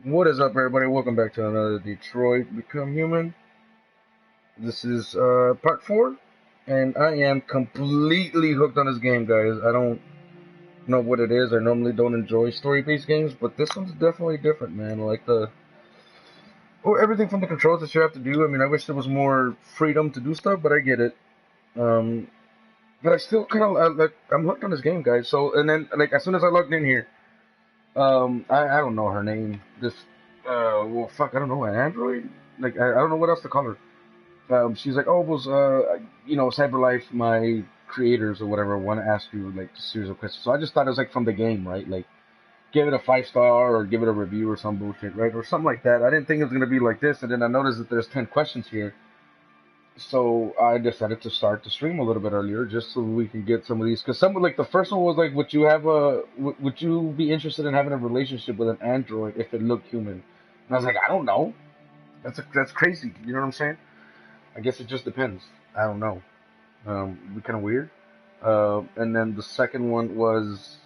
What is up, everybody? Welcome back to another Detroit Become Human. This is part 4, and I am completely hooked on this game, guys. I don't know what it is. I normally don't enjoy story-based games, but this one's definitely different, man. Like everything from the controls that you have to do. I mean, I wish there was more freedom to do stuff, but I get it. Um, but I still kind of like I'm hooked on this game, guys. So, and then like as soon as I logged in here, I don't know her name. This well, fuck, I don't know, an android. Like I don't know what else to call her. She's like, oh, was CyberLife, my creators or whatever, want to ask you like a series of questions. So I just thought it was like from the game, right? Like give it a 5 star or give it a review or some bullshit, right? Or something like that. I didn't think it was gonna be like this, and then I noticed that there's 10 questions here. So I decided to start the stream a little bit earlier just so we can get some of these. Because some like the first one was like, would you be interested in having a relationship with an android if it looked human? And I was like, I don't know. That's crazy. You know what I'm saying? I guess it just depends. I don't know. It'd be kind of weird. And then the second one was,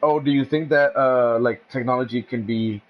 oh, do you think that like technology can be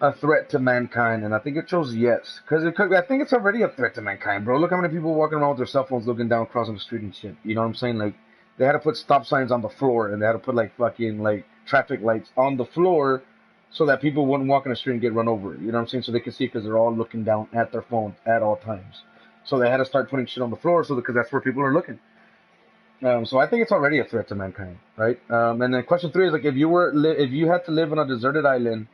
a threat to mankind? And I think it chose yes, because it could. I think it's already a threat to mankind, bro. Look how many people walking around with their cell phones, looking down, crossing the street and shit. You know what I'm saying? Like they had to put stop signs on the floor, and they had to put like fucking like traffic lights on the floor, so that people wouldn't walk in the street and get run over. You know what I'm saying? So they could see because they're all looking down at their phones at all times. So they had to start putting shit on the floor, so because that's where people are looking. So I think it's already a threat to mankind, right? And then question 3 is like, if you had to live on a deserted island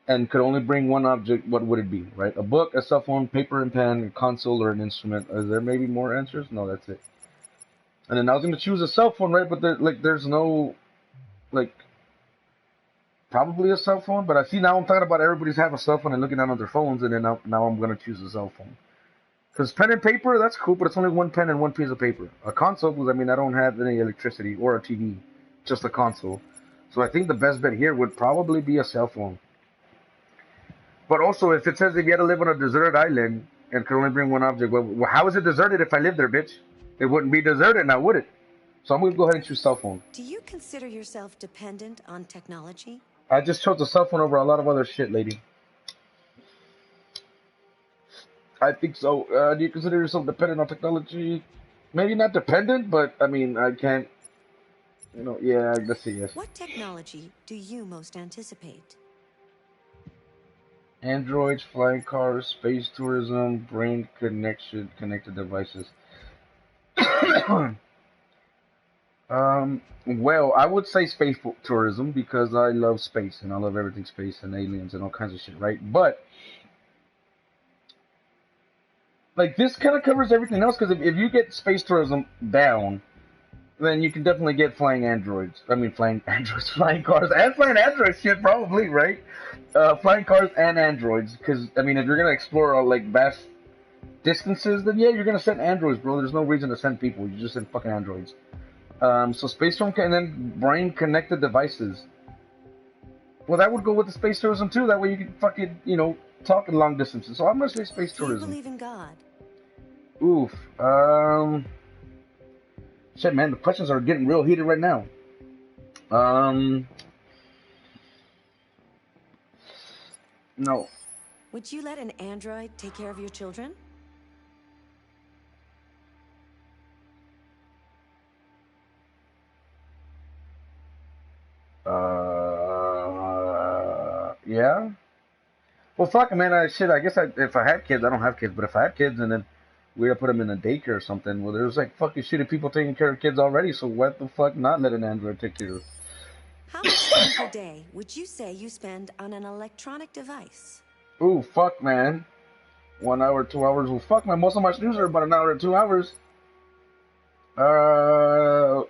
and could only bring one object, what would it be, right? A book, a cell phone, paper and pen, a console, or an instrument. Is there maybe more answers? No, that's it. And then I was gonna choose a cell phone, right? But there's no like probably a cell phone. But I see now I'm talking about everybody's having a cell phone and looking down on their phones, and then now I'm gonna choose a cell phone. Because pen and paper, that's cool, but it's only one pen and one piece of paper. A console, because I mean I don't have any electricity or a TV, just a console. So I think the best bet here would probably be a cell phone. But also, if it says if you had to live on a deserted island and could only bring one object, well, how is it deserted if I live there, bitch? It wouldn't be deserted now, would it? So I'm gonna go ahead and choose cell phone. Do you consider yourself dependent on technology? I just chose the cell phone over a lot of other shit, lady. I think so. Do you consider yourself dependent on technology? Maybe not dependent, but I mean, I can't. Yeah, let's see. Yes. What technology do you most anticipate? Androids, flying cars, space tourism, brain connection, connected devices. Well, I would say space tourism because I love space and I love everything space and aliens and all kinds of shit, right? But like this kind of covers everything else because if you get space tourism down, then you can definitely get flying androids. I mean, flying androids, flying cars, and flying androids. Shit, probably right. Flying cars and androids, because I mean, if you're gonna explore like vast distances, then yeah, you're gonna send androids, bro. There's no reason to send people. You just send fucking androids. So space tourism and then brain connected devices. Well, that would go with the space tourism too. That way you can fucking talk in long distances. So I'm gonna say space Do you tourism. believe in God? Oof. Shit, man, the questions are getting real heated right now. No. Would you let an android take care of your children? Yeah. Well, fuck, man. I guess if I had kids, I don't have kids, but if I had kids and then we had to put them in a daycare or something, well, there's like fucking shitty people taking care of kids already. So what the fuck not let an android take care of? How much time per day would you say you spend on an electronic device? Ooh, fuck, man. 1 hour, 2 hours. Well, fuck, man. Most of my streams are about an hour to 2 hours. Uh,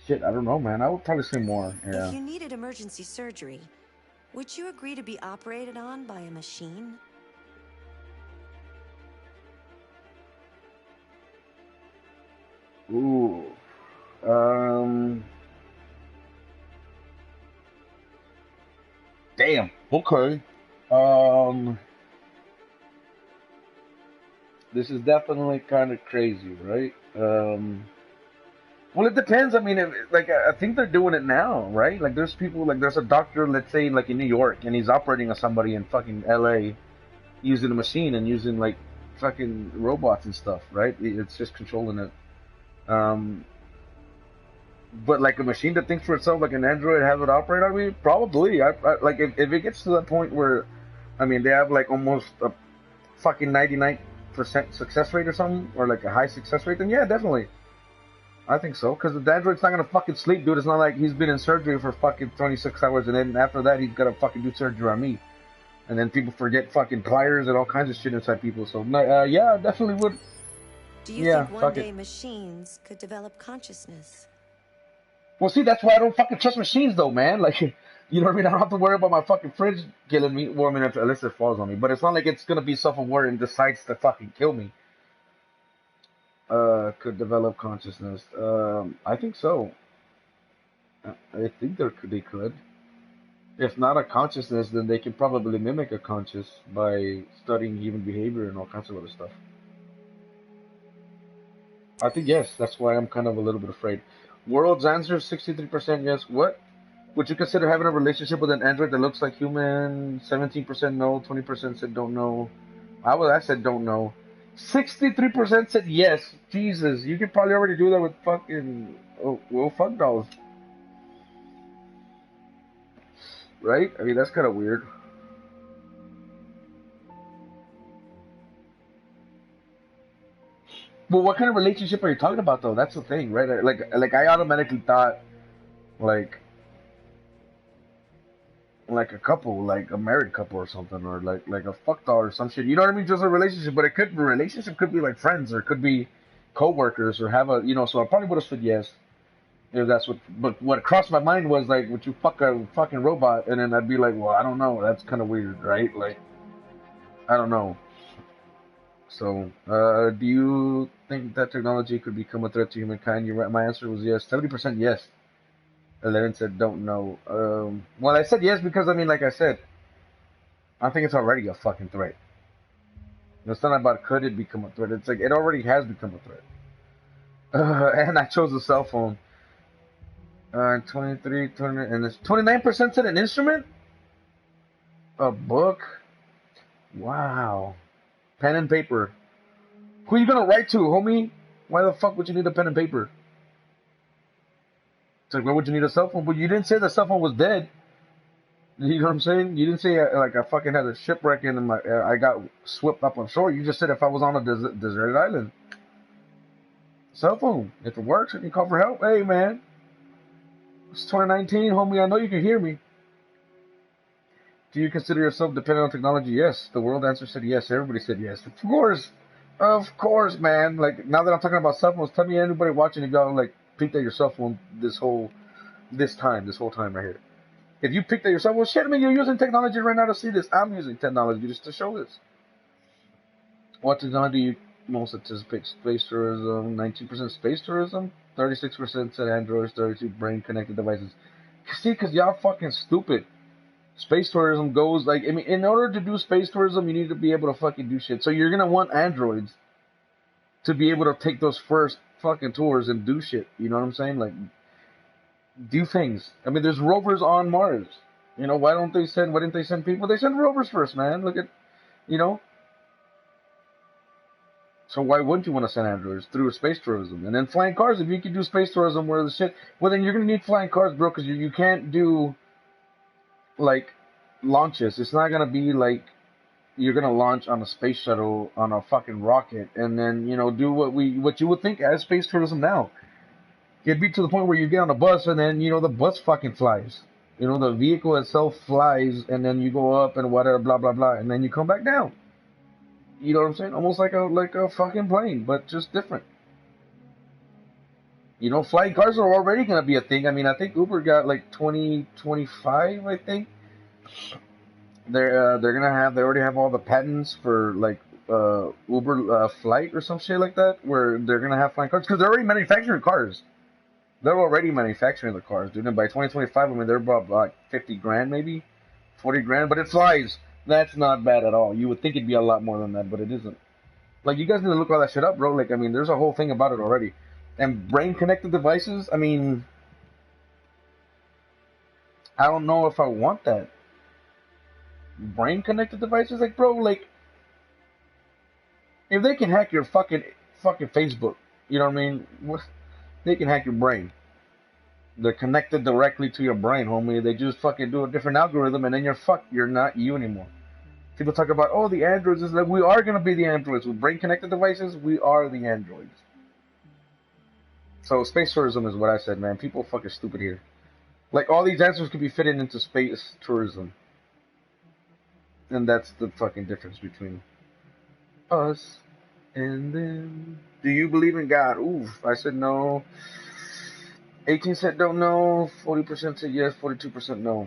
Shit, I don't know, man. I would probably say more. Yeah. If you needed emergency surgery, would you agree to be operated on by a machine? Ooh. Um. Damn. Okay. Um. This is definitely kind of crazy, right? Well, it depends. I mean, like I think they're doing it now, right? Like there's people, like there's a doctor, let's say, like in New York, and he's operating on somebody in fucking L.A. using a machine and using like fucking robots and stuff, right? It's just controlling it. Um, but like a machine that thinks for itself, like an android, have it operate on me, probably. Like if it gets to the point where, I mean, they have like almost a fucking 99% success rate or something, or like a high success rate, then yeah, definitely. I think so, because the android's not gonna fucking sleep, dude. It's not like he's been in surgery for fucking 26 hours and then after that he's gotta fucking do surgery on me. And then people forget fucking pliers and all kinds of shit inside people. So, yeah, I definitely would. Do you Yeah, think one fuck day it. machines could develop consciousness? Well, see, that's why I don't fucking trust machines, though, man. Like, you know what I mean? I don't have to worry about my fucking fridge killing me. Well, I mean, unless it falls on me. But it's not like it's gonna be self-aware and decides to fucking kill me. Could develop consciousness. I think so. I think they could. If not a consciousness, then they can probably mimic a conscious by studying human behavior and all kinds of other stuff. I think yes. That's why I'm kind of a little bit afraid. World's answer 63% yes. What? Would you consider having a relationship with an android that looks like human? 17% no. 20% said don't know. I said don't know. 63% said yes. Jesus, you could probably already do that with fucking fuck dolls, right? I mean that's kind of weird. Well, what kind of relationship are you talking about though? That's the thing, right? Like I automatically thought like like a couple, like a married couple or something, or like a fuck doll or some shit. You know what I mean? Just a relationship, but it could be a relationship could be like friends or it could be co-workers or have a So I probably would have said yes if that's what. But what crossed my mind was like, would you fuck a fucking robot? And then I'd be like, well, I don't know. That's kind of weird, right? Like I don't know. So, do you think that technology could become a threat to humankind? My answer was yes. 70% yes. 11 said don't know. Well, I said yes because I mean, like I said, I think it's already a fucking threat. It's not about could it become a threat. It's like it already has become a threat. And I chose a cell phone. 23, 20, and it's 29% said an instrument. A book. Wow. Pen and paper. Who are you gonna write to, homie? Why the fuck would you need a pen and paper? It's like, why would you need a cell phone? But you didn't say the cell phone was dead. You know what I'm saying? You didn't say like I fucking had a shipwreck and I got swept up on shore. You just said if I was on a deserted island. Cell phone. If it works, you can call for help. Hey, man. It's 2019, homie. I know you can hear me. Do you consider yourself dependent on technology? Yes. The world answer said yes. Everybody said yes. Of course. Of course, man. Like, now that I'm talking about cell phones, tell me anybody watching if y'all, like, peeked at your cell phone this whole time right here. If you picked at your cell phone, shit, I mean, you're using technology right now to see this. I'm using technology just to show this. What technology do you most anticipate? Space tourism, 19% space tourism, 36% said androids, 32 brain connected devices. See, because y'all fucking stupid. Space tourism goes like, I mean, in order to do space tourism, you need to be able to fucking do shit. So you're gonna want androids to be able to take those first fucking tours and do shit. You know what I'm saying? Like, do things. I mean, there's rovers on Mars. Why didn't they send people? They send rovers first, man. Look at, you know. So why wouldn't you want to send androids through space tourism? And then flying cars, if you can do space tourism where the shit, well then you're gonna need flying cars, bro, because you can't do like launches. It's not gonna be like you're gonna launch on a space shuttle on a fucking rocket and then do what you would think as space tourism now. It'd be to the point where you get on a bus and then the bus fucking flies. The vehicle itself flies and then you go up and whatever, blah blah blah, and then you come back down. You know what I'm saying? Almost like a fucking plane, but just different. Flying cars are already gonna be a thing. I mean, I think Uber got like 2025. I think they're gonna have. They already have all the patents for like Uber flight or some shit like that, where they're gonna have flying cars because they're already manufacturing cars. They're already manufacturing the cars, dude. And by 2025, I mean they're about like 50 grand, maybe 40 grand, but it flies. That's not bad at all. You would think it'd be a lot more than that, but it isn't. Like, you guys need to look all that shit up, bro. Like, I mean, there's a whole thing about it already. And brain connected devices, I mean, I don't know if I want that. Brain connected devices, like, bro, like, if they can hack your fucking Facebook, you know what I mean? They can hack your brain. They're connected directly to your brain, homie. They just fucking do a different algorithm, and then you're fucked. You're not you anymore. People talk about, oh, the androids. Is like, we are gonna be the androids with brain connected devices. We are the androids. So space tourism is what I said, man. People fucking stupid here. Like all these answers could be fitted into space tourism, and that's the fucking difference between us and them. Do you believe in God? Oof, I said no. 18 said don't know. 40% said yes. 42% no.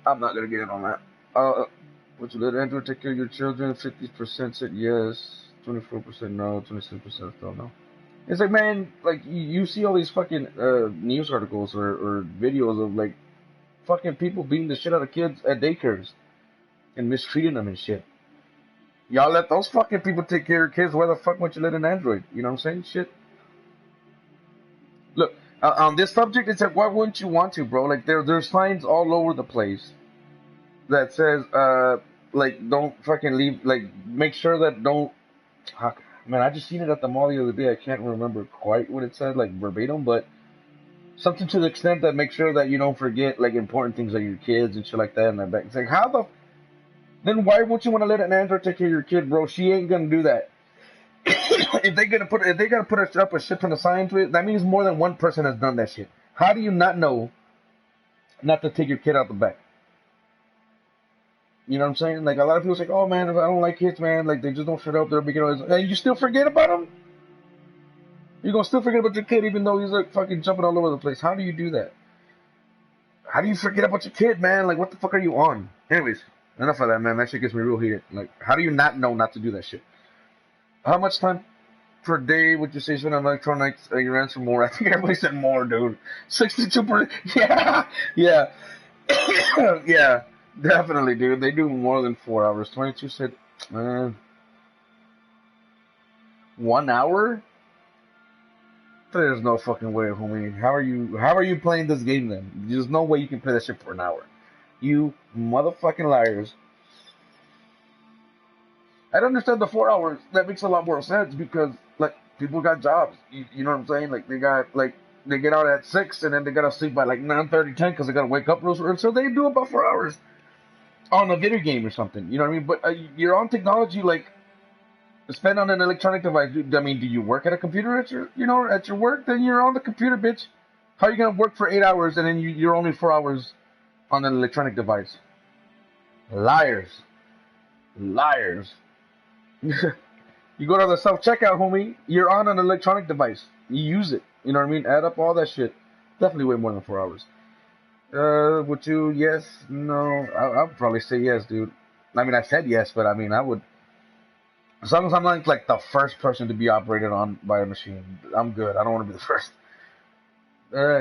I'm not gonna get in on that. Would you let Andrew take care of your children? 50% said yes. 24% no. 26% still no. It's like, man, like you see all these fucking news articles or videos of like fucking people beating the shit out of kids at daycares and mistreating them and shit. Y'all let those fucking people take care of kids. Why the fuck would you let an android? You know what I'm saying? Shit. Look, on this subject, it's like, why wouldn't you want to, bro? Like, there's signs all over the place that says, like, don't fucking leave, like, make sure that don't. Man, I just seen it at the mall the other day. I can't remember quite what it said, like verbatim, but something to the extent that make sure that you don't forget like important things like your kids and shit like that. And that back. It's like, how the then why would you want to let an android take care of your kid, bro? She ain't gonna do that. If they gotta put up a shit ton of signs to it, that means more than one person has done that shit. How do you not know not to take your kid out the back? You know what I'm saying? Like a lot of people say, "Oh man, if I don't like kids, man, like they just don't shut up. They're making noise," and you still forget about them. You're gonna still forget about your kid, even though he's like fucking jumping all over the place. How do you do that? How do you forget about your kid, man? Like, what the fuck are you on? Anyways, enough of that, man. That shit gets me real heated. Like, how do you not know not to do that shit? How much time per day would you say spend on electronics? Your answer more. I think everybody said more, dude. 62%. Yeah, yeah, yeah. Definitely, dude. They do more than 4 hours. 22 said, man, 1 hour. There's no fucking way, homie. How are you playing this game then? There's no way you can play that shit for an hour. You motherfucking liars. I don't understand the 4 hours. That makes a lot more sense because like people got jobs. You know what I'm saying? Like they get out at 6 and then they gotta sleep by like 9:30, 10 because they gotta wake up real early. So they do about 4 hours on a video game or something. You know what I mean? But you're on technology like spend on an electronic device. I mean, do you work at a computer at your work? Then you're on the computer, bitch. How are you gonna work for 8 hours and then you're only 4 hours on an electronic device? Liars, liars. You go to the self checkout, homie. You're on an electronic device. You use it. You know what I mean? Add up all that shit. Definitely way more than 4 hours. Would you? Yes? No? I would probably say yes, dude. I mean, I said yes, but I mean, I would. As long as I'm not like the first person to be operated on by a machine, I'm good. I don't want to be the first.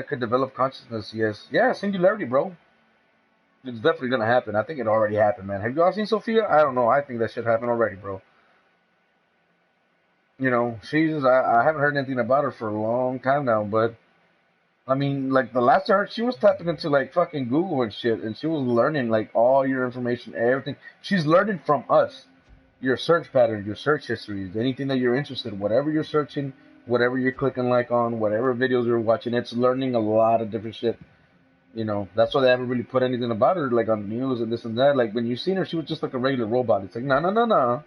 Could develop consciousness, yes. Yeah, singularity, bro. It's definitely gonna happen. I think it already happened, man. Have you all seen Sophia? I don't know. I think that shit happened already, bro. You know, I haven't heard anything about her for a long time now, but I mean, like the last I heard, she was tapping into like fucking Google and shit, and she was learning like all your information, everything. She's learning from us, your search patterns, your search histories, anything that you're interested in, whatever you're searching, whatever you're clicking like on, whatever videos you're watching, it's learning a lot of different shit. You know, that's why they haven't really put anything about her like on the news and this and that. Like when you seen her, she was just like a regular robot. It's like no, no, no, no.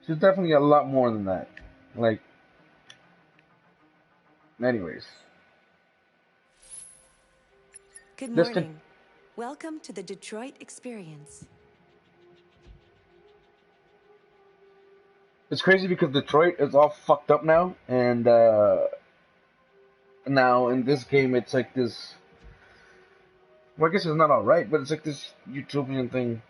She's definitely a lot more than that. Like, anyways, Good this can. morning. Welcome to the Detroit Experience. It's crazy because Detroit is all fucked up now, and now in this game it's like this. Well, I guess it's not all right, but it's like this utopian thing.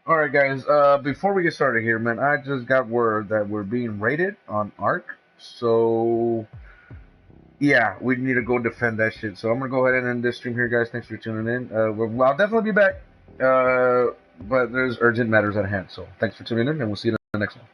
All right, guys. Before we get started here, man, I just got word that we're being rated on Arc. So Yeah, we need to go defend that shit. So I'm gonna go ahead and end this stream here, guys. Thanks for tuning in. I'll definitely be back. But there's urgent matters at hand. So thanks for tuning in, and we'll see you in the next one.